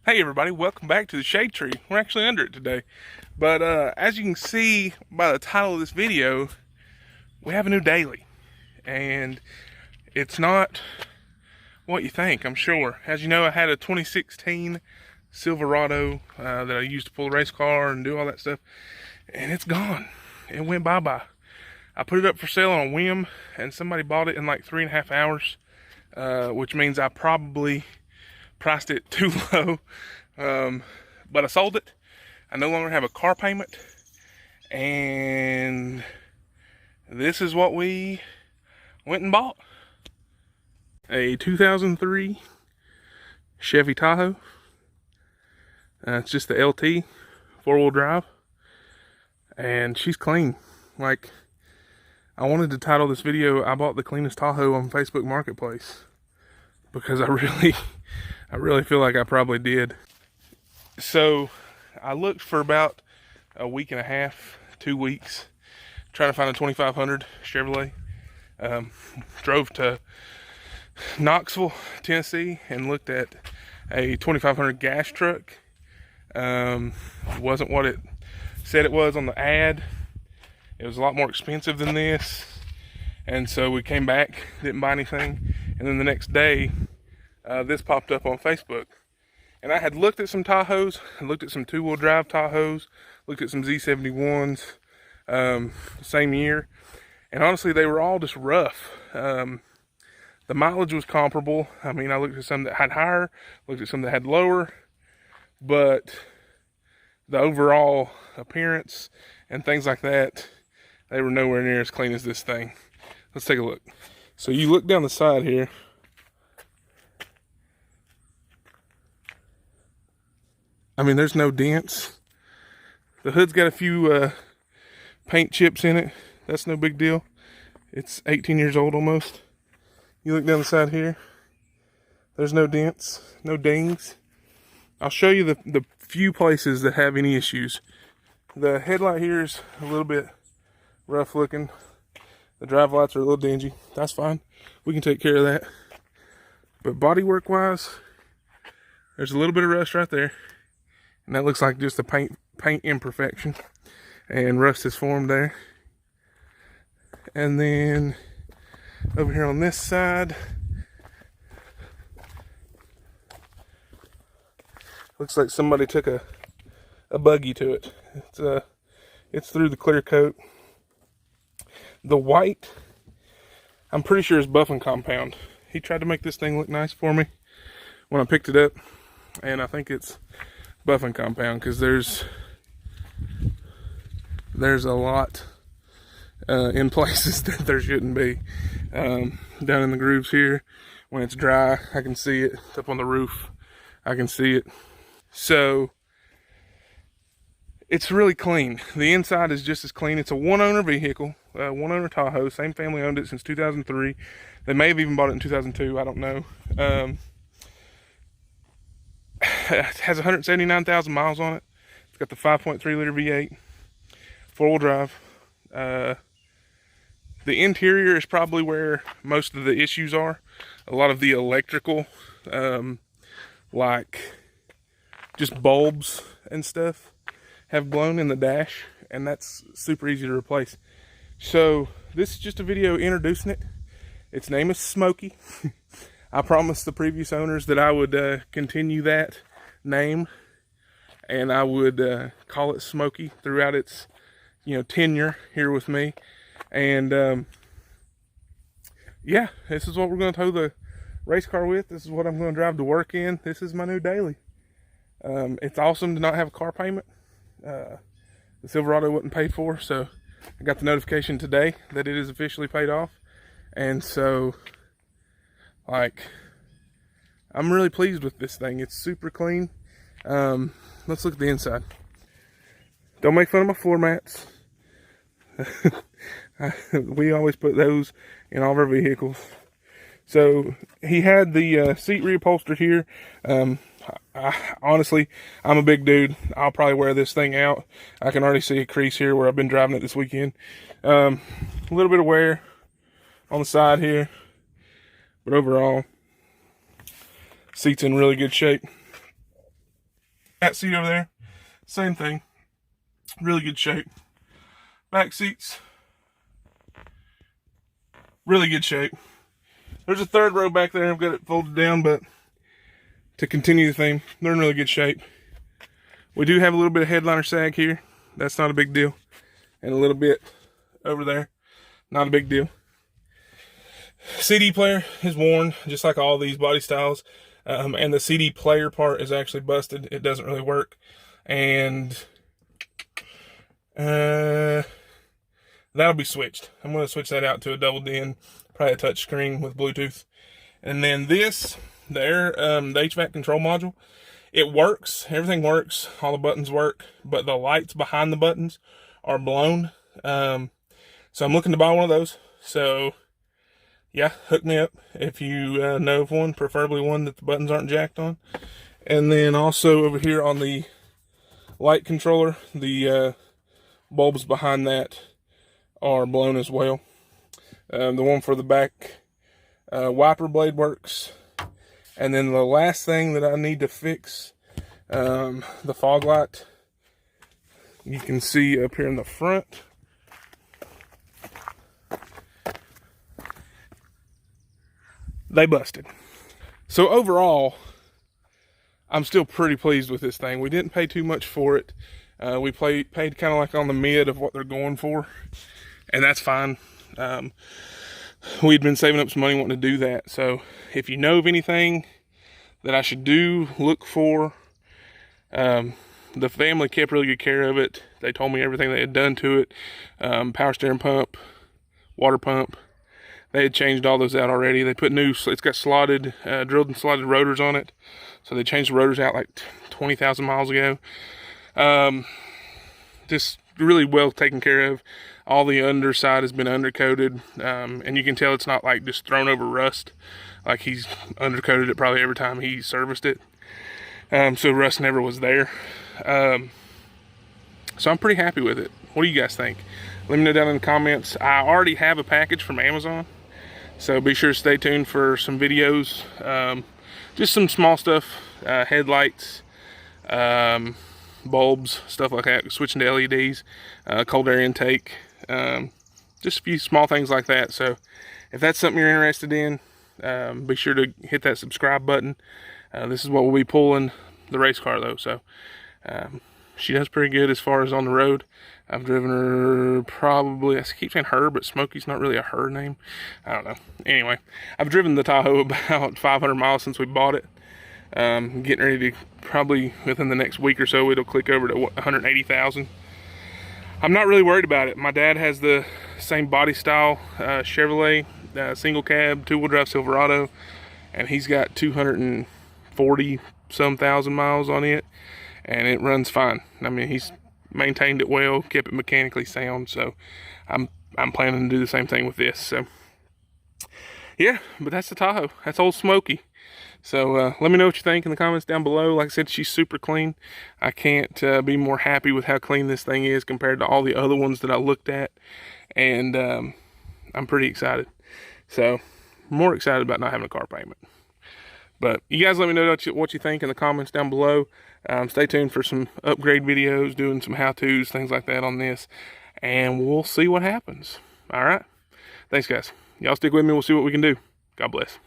Hey everybody, welcome back to the shade tree. We're actually under it today. But as you can see by the title of this video, we have a new daily. And it's not what you think, I'm sure. As you know, I had a 2016 Silverado that I used to pull a race car and do all that stuff. And it's gone. It went bye-bye. I put it up for sale on a whim and somebody bought it in like 3.5 hours. Which means I probably priced it too low, but I sold it. I no longer have a car payment, and this is what we went and bought. A 2003 Chevy Tahoe. It's just the LT, 4-wheel drive, and she's clean. Like, I wanted to title this video, I bought the cleanest Tahoe on Facebook Marketplace, because I really feel like I probably did. So I looked for about a week and a half, 2 weeks, trying to find a 2500 Chevrolet. Drove to Knoxville, Tennessee, and looked at a 2500 gas truck. It wasn't what it said it was on the ad. It was a lot more expensive than this. And so we came back, didn't buy anything. And then the next day, this popped up on Facebook. And I had looked at some Tahoes, looked at some 2-wheel drive Tahoes, looked at some Z71s, same year. And honestly, they were all just rough. The mileage was comparable. I mean, I looked at some that had higher, looked at some that had lower, but the overall appearance and things like that, they were nowhere near as clean as this thing. Let's take a look. So you look down the side here. I mean, there's no dents. The hood's got a few paint chips in it. That's no big deal. It's 18 years old almost. You look down the side here. There's no dents, no dings. I'll show you the few places that have any issues. The headlight here is a little bit rough looking. The drive lights are a little dingy. That's fine. We can take care of that. But bodywork wise, there's a little bit of rust right there. And that looks like just a paint imperfection. And rust has formed there. And then over here on this side, looks like somebody took a buggy to it. It's through the clear coat. The white, I'm pretty sure is buffing compound. He tried to make this thing look nice for me when I picked it up. And I think it's buffing compound, because there's a lot in places that there shouldn't be. Down in the grooves here, when it's dry, I can see it. It's up on the roof, I can see it. So it's really clean. The inside is just as clean. It's a one-owner vehicle, one-owner Tahoe. Same family owned it since 2003. They may have even bought it in 2002. I don't know. It has 179,000 miles on it. It's got the 5.3 liter V8, 4-wheel drive. The interior is probably where most of the issues are. A lot of the electrical, like just bulbs and stuff, have blown in the dash, and that's super easy to replace. So this is just a video introducing it. Its name is Smokey. I promised the previous owners that I would continue that name, and I would call it Smokey throughout its tenure here with me. And yeah, this is what we're going to tow the race car with. This is what I'm going to drive to work in. This is my new daily. It's awesome to not have a car payment. The Silverado wasn't paid for, so I got the notification today that it is officially paid off. And so, like, I'm really pleased with this thing. It's super clean. Let's look at the inside. Don't make fun of my floor mats. We always put those in all of our vehicles. So he had the seat reupholstered here. Honestly, I'm a big dude. I'll probably wear this thing out. I can already see a crease here where I've been driving it this weekend. A little bit of wear on the side here, but overall, seat's in really good shape. That seat over there, same thing. Really good shape. Back seats, really good shape. There's a third row back there. I've got it folded down, but to continue the theme, they're in really good shape. We do have a little bit of headliner sag here. That's not a big deal. And a little bit over there. Not a big deal. CD player is worn, just like all these body styles. And the CD player part is actually busted. It doesn't really work. And that'll be switched. I'm going to switch that out to a double DIN, probably a touch screen with Bluetooth. And then this, the HVAC control module, it works. Everything works. All the buttons work, but the lights behind the buttons are blown. So I'm looking to buy one of those. So yeah, hook me up if you know of one, preferably one that the buttons aren't jacked on. And then also over here on the light controller, the bulbs behind that are blown as well. The one for the back wiper blade works. And then the last thing that I need to fix, the fog light. You can see up here in the front. They busted. So overall, I'm still pretty pleased with this thing. We didn't pay too much for it. We paid kind of like on the mid of what they're going for, and that's fine. We'd been saving up some money wanting to do that. So if you know of anything that I should do, look for. The family kept really good care of it. They told me everything they had done to it. Power steering pump, water pump. They had changed all those out already. They put new, it's got slotted, drilled and slotted rotors on it. So they changed the rotors out like 20,000 miles ago. Just really well taken care of. All the underside has been undercoated. And you can tell it's not like just thrown over rust. Like he's undercoated it probably every time he serviced it. So rust never was there. So I'm pretty happy with it. What do you guys think? Let me know down in the comments. I already have a package from Amazon, so be sure to stay tuned for some videos. Just some small stuff, headlights, bulbs, stuff like that, switching to LEDs, cold air intake, just a few small things like that. So if that's something you're interested in, be sure to hit that subscribe button. This is what we'll be pulling the race car though, so she does pretty good as far as on the road. I've driven her probably, I keep saying her, but Smokey's not really a her name. I don't know. Anyway, I've driven the Tahoe about 500 miles since we bought it. Getting ready to, probably within the next week or so, it'll click over to 180,000. I'm not really worried about it. My dad has the same body style Chevrolet single cab, two-wheel drive Silverado, and he's got 240 some thousand miles on it, and it runs fine. I mean, he's maintained it well, kept it mechanically sound, so I'm planning to do the same thing with this. So yeah, but that's the Tahoe. That's old Smokey. So let me know what you think in the comments down below. Like I said, she's super clean. I can't be more happy with how clean this thing is compared to all the other ones that I looked at, and I'm pretty excited. So more excited about not having a car payment. But you guys let me know what you think in the comments down below. Stay tuned for some upgrade videos, doing some how-tos, things like that on this. And we'll see what happens. All right? Thanks, guys. Y'all stick with me. We'll see what we can do. God bless.